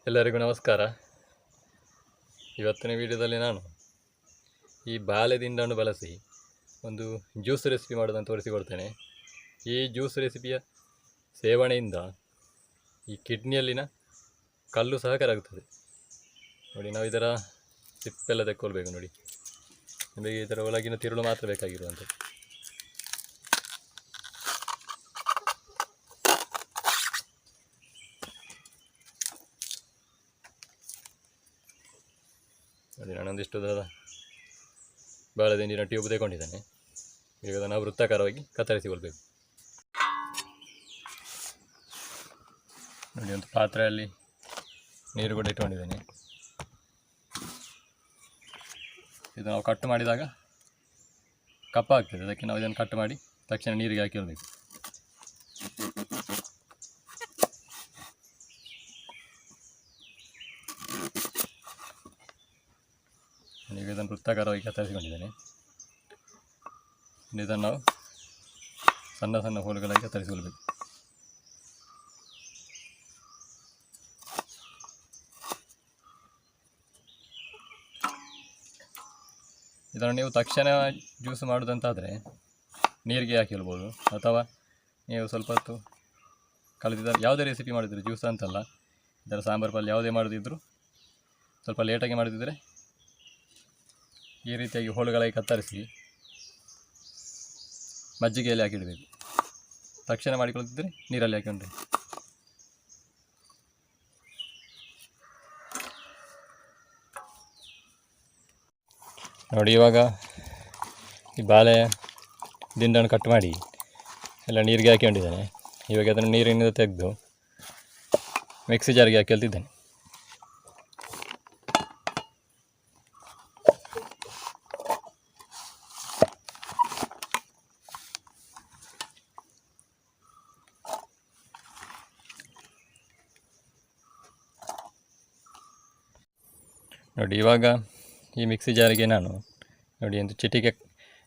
ಎಲ್ಲರಿಗೂ ನಮಸ್ಕಾರ. ಇವತ್ತಿನ ವಿಡಿಯೋದಲ್ಲಿ ನಾನು ಈ ಬಾಳೆದಿಂಡನ್ನು ಬಳಸಿ ಒಂದು ಜ್ಯೂಸ್ ರೆಸಿಪಿ ಮಾಡೋದನ್ನು ತೋರಿಸಿಕೊಡ್ತೇನೆ. ಈ ಜ್ಯೂಸ್ ರೆಸಿಪಿಯ ಸೇವನೆಯಿಂದ ಈ ಕಿಡ್ನಿಯಲ್ಲಿನ ಕಲ್ಲು ಸಹ ಕರಗುತ್ತದೆ. ನೋಡಿ, ನಾವು ಇದರ ಸಿಪ್ಪೆಲ್ಲ ತೆಕ್ಕೊಳ್ಬೇಕು. ನೋಡಿ, ನಿಮಗೆ ಇದರ ಒಳಗಿನ ತಿರುಳು ಮಾತ್ರ ಬೇಕಾಗಿರುವಂಥದ್ದು. ನೋಡಿ, ನಾನೊಂದಿಷ್ಟು ಬಾಳೆದಿಂಡಿನ ಟ್ಯೂಬ್ ತಗೊಂಡಿದ್ದೇನೆ. ಈಗ ಅದನ್ನು ವೃತ್ತಾಕಾರವಾಗಿ ಕತ್ತರಿಸಿಕೊಳ್ಬೇಕು. ನೋಡಿ, ಒಂದು ಪಾತ್ರೆಯಲ್ಲಿ ನೀರು ಕೂಡ ಇಟ್ಕೊಂಡಿದ್ದೇನೆ. ಇದು ನಾವು ಕಟ್ ಮಾಡಿದಾಗ ಕಪ್ಪಾಗ್ತದೆ, ಅದಕ್ಕೆ ನಾವು ಇದನ್ನು ಕಟ್ ಮಾಡಿ ತಕ್ಷಣ ನೀರಿಗೆ ಹಾಕಿಕೊಳ್ಬೇಕು. ಈಗ ಇದನ್ನು ವೃತ್ತಾಕಾರವಾಗಿ ಕತ್ತರಿಸಿಕೊಂಡಿದ್ದೇನೆ. ಇದನ್ನು ನಾವು ಸಣ್ಣ ಸಣ್ಣ ಹೋಳುಗಳಾಗಿ ಕತ್ತರಿಸಿಕೊಳ್ಬೇಕು. ಇದನ್ನು ನೀವು ತಕ್ಷಣ ಜ್ಯೂಸ್ ಮಾಡೋದಂತಾದರೆ ನೀರಿಗೆ ಹಾಕಿಳ್ಬೋದು, ಅಥವಾ ನೀವು ಸ್ವಲ್ಪ ಹೊತ್ತು ಕಳೆದಿದ್ದರೆ ಯಾವುದೇ ರೆಸಿಪಿ ಮಾಡಿದ್ರು ಜ್ಯೂಸ್ ಅಂತಲ್ಲ, ಇದರ ಸಾಂಬಾರು ಪಲ್ಯ ಯಾವುದೇ ಮಾಡೋದಿದ್ದರೂ ಸ್ವಲ್ಪ ಲೇಟಾಗಿ ಮಾಡೋದಿದ್ದರೆ ಈ ರೀತಿಯಾಗಿ ಹೋಳುಗಳಾಗಿ ಕತ್ತರಿಸಿ ಮಜ್ಜಿಗೆಯಲ್ಲಿ ಹಾಕಿಡಬೇಕು. ತಕ್ಷಣ ಮಾಡಿಕೊಳ್ಳುತ್ತಿದ್ದರೆ ನೀರಲ್ಲಿ ಹಾಕಿಕೊಂಡ್ರೆ. ನೋಡಿ, ಇವಾಗ ಈ ಬಾಳೆ ದಿಂಡನ್ನು ಕಟ್ ಮಾಡಿ ಎಲ್ಲ ನೀರಿಗೆ ಹಾಕಿಕೊಂಡಿದ್ದೇನೆ. ಇವಾಗ ಅದನ್ನು ನೀರಿನಿಂದ ತೆಗೆದು ಮಿಕ್ಸಿ ಜಾರಿಗೆ ಹಾಕಿ ಹೇಳ್ತಿದ್ದೇನೆ. ನೋಡಿ, ಇವಾಗ ಈ ಮಿಕ್ಸಿ ಜಾರಿಗೆ ನಾನು ನೋಡಿ ಒಂದು ಚಿಟಿಕೆ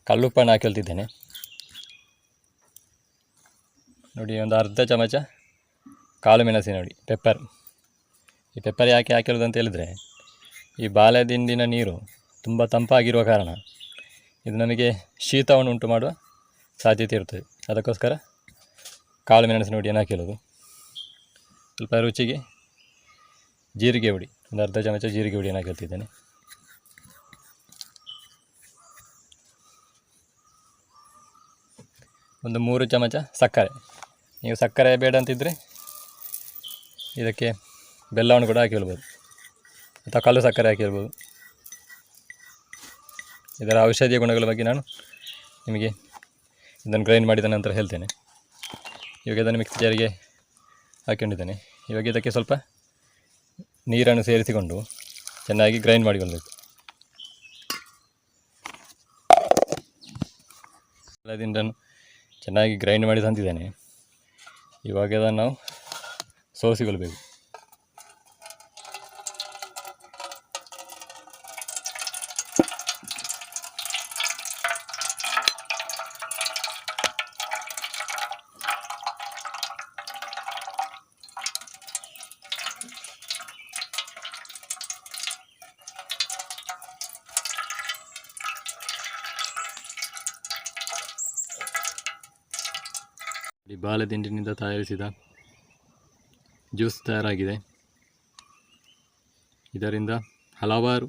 ಕಲ್ಲುಪ್ಪನ್ನು ಹಾಕಿಳ್ತಿದ್ದೇನೆ. ನೋಡಿ, ಒಂದು ಅರ್ಧ ಚಮಚ ಕಾಳು ಮೆಣಸಿ, ನೋಡಿ ಪೆಪ್ಪರ್. ಈ ಪೆಪ್ಪರ್ ಯಾಕೆ ಹಾಕಿರೋದು ಅಂತ ಹೇಳಿದರೆ, ಈ ಬಾಳೆದಿಂಡಿನ ನೀರು ತುಂಬ ತಂಪಾಗಿರುವ ಕಾರಣ ಇದು ನಮಗೆ ಶೀತವನ್ನು ಉಂಟು ಮಾಡುವ ಸಾಧ್ಯತೆ ಇರ್ತದೆ. ಅದಕ್ಕೋಸ್ಕರ ಕಾಳು ಮೆಣಸು ನೋಡಿ ಏನು ಹಾಕಿರೋದು. ಸ್ವಲ್ಪ ರುಚಿಗೆ ಜೀರಿಗೆ ಹುಡಿ, ಒಂದು ಅರ್ಧ ಚಮಚ ಜೀರಿಗೆ ಹುಡಿಯನ್ನು ಹಾಕಿರ್ತಿದ್ದೇನೆ. ಒಂದು 3 ಚಮಚ ಸಕ್ಕರೆ. ನೀವು ಸಕ್ಕರೆ ಬೇಡ ಅಂತಿದ್ದರೆ ಇದಕ್ಕೆ ಬೆಲ್ಲವನ್ನು ಕೂಡ ಹಾಕಿರ್ಬೋದು, ಅಥವಾ ಕಲ್ಲು ಸಕ್ಕರೆ ಹಾಕಿರ್ಬೋದು. ಇದರ ಔಷಧೀಯ ಗುಣಗಳ ಬಗ್ಗೆ ನಾನು ನಿಮಗೆ ಇದನ್ನು ಗ್ರೈಂಡ್ ಮಾಡಿದ ನಂತರ ಹೇಳ್ತೇನೆ. ಇವಾಗ ಇದನ್ನು ಮಿಕ್ಸಿ ಜಾರಿಗೆ ಹಾಕಿಕೊಂಡಿದ್ದೇನೆ. ಇವಾಗ ಇದಕ್ಕೆ ಸ್ವಲ್ಪ ನೀರನ್ನು ಸೇರಿಸಿಕೊಂಡು ಚೆನ್ನಾಗಿ ಗ್ರೈಂಡ್ ಮಾಡಿಕೊಳ್ಬೇಕು. ಬಾಳೆದಿಂಡನ್ನು ಚೆನ್ನಾಗಿ ಗ್ರೈಂಡ್ ಮಾಡಿ ತಂದಿದ್ದೇನೆ. ಇವಾಗ ಅದನ್ನು ನಾವು ಸೋಸಿಕೊಳ್ಬೇಕು. ಈ ಬಾಳೆದಿಂಡಿನಿಂದ ತಯಾರಿಸಿದ ಜ್ಯೂಸ್ ತಯಾರಾಗಿದೆ. ಇದರಿಂದ ಹಲವಾರು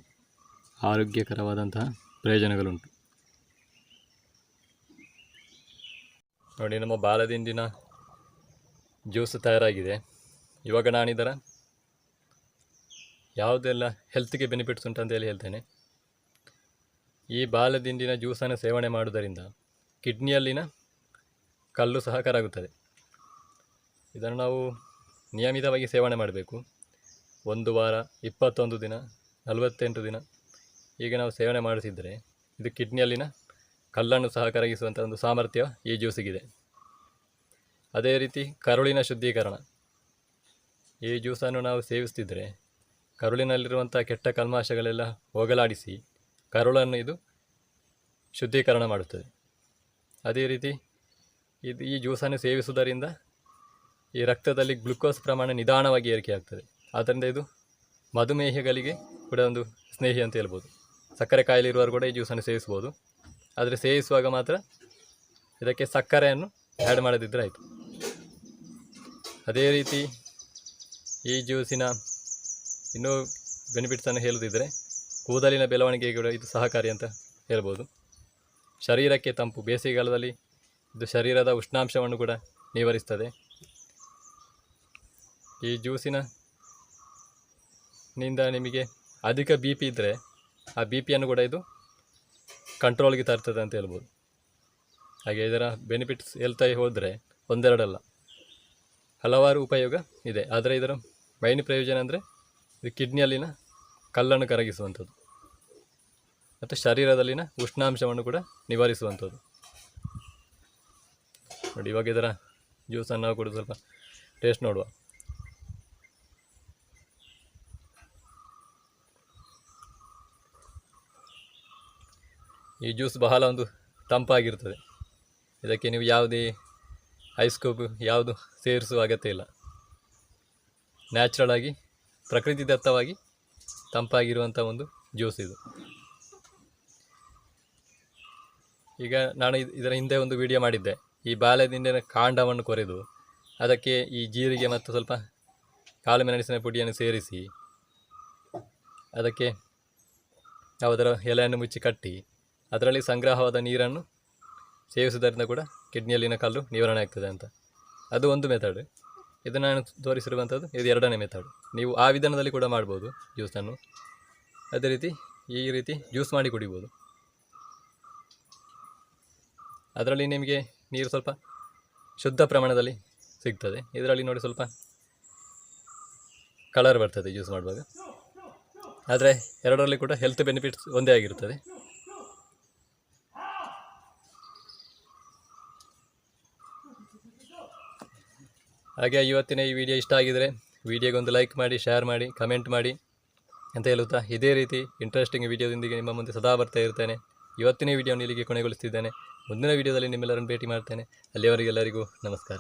ಆರೋಗ್ಯಕರವಾದಂತಹ ಪ್ರಯೋಜನಗಳುಂಟು. ನೋಡಿ, ನಮ್ಮ ಬಾಳೆದಿಂಡಿನ ಜ್ಯೂಸ್ ತಯಾರಾಗಿದೆ. ಇವಾಗ ನಾನಿದರ ಯಾವುದೆಲ್ಲ ಹೆಲ್ತ್ಗೆ ಬೆನಿಫಿಟ್ಸ್ ಉಂಟು ಅಂತೇಳಿ ಹೇಳ್ತೇನೆ. ಈ ಬಾಳೆದಿಂಡಿನ ಜ್ಯೂಸನ್ನು ಸೇವನೆ ಮಾಡುವುದರಿಂದ ಕಿಡ್ನಿಯಲ್ಲಿನ ಕಲ್ಲು ಸಹ ಕರಗುತ್ತದೆ. ಇದನ್ನು ನಾವು ನಿಯಮಿತವಾಗಿ ಸೇವನೆ ಮಾಡಬೇಕು. 1 ವಾರ, 21 ದಿನ, 48 ದಿನ ಹೀಗೆ ನಾವು ಸೇವನೆ ಮಾಡಿಸಿದರೆ ಇದು ಕಿಡ್ನಿಯಲ್ಲಿನ ಕಲ್ಲನ್ನು ಸಹ ಕರಗಿಸುವಂಥ ಒಂದು ಸಾಮರ್ಥ್ಯ ಈ ಜ್ಯೂಸಿಗಿದೆ. ಅದೇ ರೀತಿ ಕರುಳಿನ ಶುದ್ಧೀಕರಣ. ಈ ಜ್ಯೂಸನ್ನು ನಾವು ಸೇವಿಸ್ತಿದ್ದರೆ ಕರುಳಿನಲ್ಲಿರುವಂಥ ಕೆಟ್ಟ ಕಲ್ಮಾಶಗಳೆಲ್ಲ ಹೋಗಲಾಡಿಸಿ ಕರುಳನ್ನು ಇದು ಶುದ್ಧೀಕರಣ ಮಾಡುತ್ತದೆ. ಅದೇ ರೀತಿ ಈ ಜ್ಯೂಸನ್ನು ಸೇವಿಸುವುದರಿಂದ ಈ ರಕ್ತದಲ್ಲಿ ಗ್ಲುಕೋಸ್ ಪ್ರಮಾಣ ನಿಧಾನವಾಗಿ ಏರಿಕೆಯಾಗ್ತದೆ. ಆದ್ದರಿಂದ ಇದು ಮಧುಮೇಹಿಗಳಿಗೆ ಕೂಡ ಒಂದು ಸ್ನೇಹಿ ಅಂತ ಹೇಳ್ಬೋದು. ಸಕ್ಕರೆ ಕಾಯಿಲೆ ಇರುವವರು ಕೂಡ ಈ ಜ್ಯೂಸನ್ನು ಸೇವಿಸ್ಬೋದು. ಆದರೆ ಸೇವಿಸುವಾಗ ಮಾತ್ರ ಇದಕ್ಕೆ ಸಕ್ಕರೆಯನ್ನು ಆ್ಯಡ್ ಮಾಡದಿದ್ದರೆ ಆಯಿತು. ಅದೇ ರೀತಿ ಈ ಜ್ಯೂಸಿನ ಇನ್ನೂ ಬೆನಿಫಿಟ್ಸನ್ನು ಹೇಳುತ್ತಿದ್ದರೆ ಕೂದಲಿನ ಬೆಳವಣಿಗೆಗೆ ಕೂಡ ಇದು ಸಹಕಾರಿ ಅಂತ ಹೇಳ್ಬೋದು. ಶರೀರಕ್ಕೆ ತಂಪು, ಬೇಸಿಗೆಗಾಲದಲ್ಲಿ ಇದು ಶರೀರದ ಉಷ್ಣಾಂಶವನ್ನು ಕೂಡ ನಿವಾರಿಸ್ತದೆ. ಈ ಜ್ಯೂಸಿನ ನಿಂದ ನಿಮಗೆ ಅಧಿಕ ಬಿ ಪಿ ಇದ್ದರೆ ಆ ಬಿ ಪಿಯನ್ನು ಕೂಡ ಇದು ಕಂಟ್ರೋಲ್ಗೆ ತರ್ತದೆ ಅಂತ ಹೇಳ್ಬೋದು. ಹಾಗೆ ಇದರ ಬೆನಿಫಿಟ್ಸ್ ಹೇಳ್ತಾ ಹೋದರೆ ಒಂದೆರಡಲ್ಲ, ಹಲವಾರು ಉಪಯೋಗ ಇದೆ. ಆದರೆ ಇದರ ಮೈನ್ ಪ್ರಯೋಜನ ಅಂದರೆ ಇದು ಕಿಡ್ನಿಯಲ್ಲಿನ ಕಲ್ಲನ್ನು ಕರಗಿಸುವಂಥದ್ದು ಮತ್ತು ಶರೀರದಲ್ಲಿನ ಉಷ್ಣಾಂಶವನ್ನು ಕೂಡ ನಿವಾರಿಸುವಂಥದ್ದು. ನೋಡಿ, ಇವಾಗ ಇದರ ಜ್ಯೂಸನ್ನು ನಾವು ಕೂಡ ಸ್ವಲ್ಪ ಟೇಸ್ಟ್ ನೋಡುವ. ಈ ಜ್ಯೂಸ್ ಬಹಳ ಒಂದು ತಂಪಾಗಿರ್ತದೆ. ಇದಕ್ಕೆ ನೀವು ಯಾವುದೇ ಐಸ್ ಕ್ಯೂಬ್ ಯಾವುದು ಸೇರಿಸುವ ಅಗತ್ಯ ಇಲ್ಲ. ನ್ಯಾಚುರಲ್ ಆಗಿ ಪ್ರಕೃತಿದತ್ತವಾಗಿ ತಂಪಾಗಿರುವಂಥ ಒಂದು ಜ್ಯೂಸ್ ಇದು. ಈಗ ನಾನು ಇದರ ಹಿಂದೆ ಒಂದು ವಿಡಿಯೋ ಮಾಡಿದ್ದೆ. ಈ ಬಾಳೆದಿಂಡಿನ ಕಾಂಡವನ್ನು ಕೊರೆದು ಅದಕ್ಕೆ ಈ ಜೀರಿಗೆ ಮತ್ತು ಸ್ವಲ್ಪ ಕಾಳು ಮೆಣಸಿನ ಪುಡಿಯನ್ನು ಸೇರಿಸಿ ಅದಕ್ಕೆ ಯಾವುದರ ಎಲೆಯನ್ನು ಮುಚ್ಚಿ ಕಟ್ಟಿ ಅದರಲ್ಲಿ ಸಂಗ್ರಹವಾದ ನೀರನ್ನು ಸೇವಿಸುವುದರಿಂದ ಕೂಡ ಕಿಡ್ನಿಯಲ್ಲಿನ ಕಲ್ಲು ನಿವಾರಣೆ ಆಗ್ತದೆ ಅಂತ. ಅದು ಒಂದು ಮೆಥಡ್. ಇದು ನಾನು ತೋರಿಸಿರುವಂಥದ್ದು ಇದು ಎರಡನೇ ಮೆಥಡ್. ನೀವು ಆ ವಿಧಾನದಲ್ಲಿ ಕೂಡ ಮಾಡ್ಬೋದು ಜ್ಯೂಸನ್ನು. ಅದೇ ರೀತಿ ಈ ರೀತಿ ಜ್ಯೂಸ್ ಮಾಡಿ ಕುಡಿಬೋದು. ಅದರಲ್ಲಿ ನಿಮಗೆ ನೀರು ಸ್ವಲ್ಪ ಶುದ್ಧ ಪ್ರಮಾಣದಲ್ಲಿ ಸಿಗ್ತದೆ. ಇದರಲ್ಲಿ ನೋಡಿ ಸ್ವಲ್ಪ ಕಲರ್ ಬರ್ತದೆ ಜ್ಯೂಸ್ ಮಾಡುವಾಗ. ಆದರೆ ಎರಡರಲ್ಲಿ ಕೂಡ ಹೆಲ್ತ್ ಬೆನಿಫಿಟ್ಸ್ ಒಂದೇ ಆಗಿರ್ತದೆ. ಹಾಗೆ ಇವತ್ತಿನ ಈ ವಿಡಿಯೋ ಇಷ್ಟ ಆಗಿದರೆ ವಿಡಿಯೋಗೊಂದು ಲೈಕ್ ಮಾಡಿ, ಶೇರ್ ಮಾಡಿ, ಕಮೆಂಟ್ ಮಾಡಿ ಅಂತ ಹೇಳುತ್ತಾ ಇದೇ ರೀತಿ ಇಂಟ್ರೆಸ್ಟಿಂಗ್ ವಿಡಿಯೋದೊಂದಿಗೆ ನಿಮ್ಮ ಮುಂದೆ ಸದಾ ಬರ್ತಾ ಇರ್ತೇನೆ. ಇವತ್ತಿನ ವಿಡಿಯೋನ ಇಲ್ಲಿಗೆ ಕೊನೆಗೊಳಿಸ್ತಿದ್ದೇನೆ. ಮುಂದಿನ ವಿಡಿಯೋದಲ್ಲಿ ನಿಮ್ಮೆಲ್ಲರನ್ನು ಭೇಟಿ ಮಾಡ್ತೇನೆ. ಅಲ್ಲಿಯವರೆಗೆಲ್ಲರಿಗೂ ನಮಸ್ಕಾರ.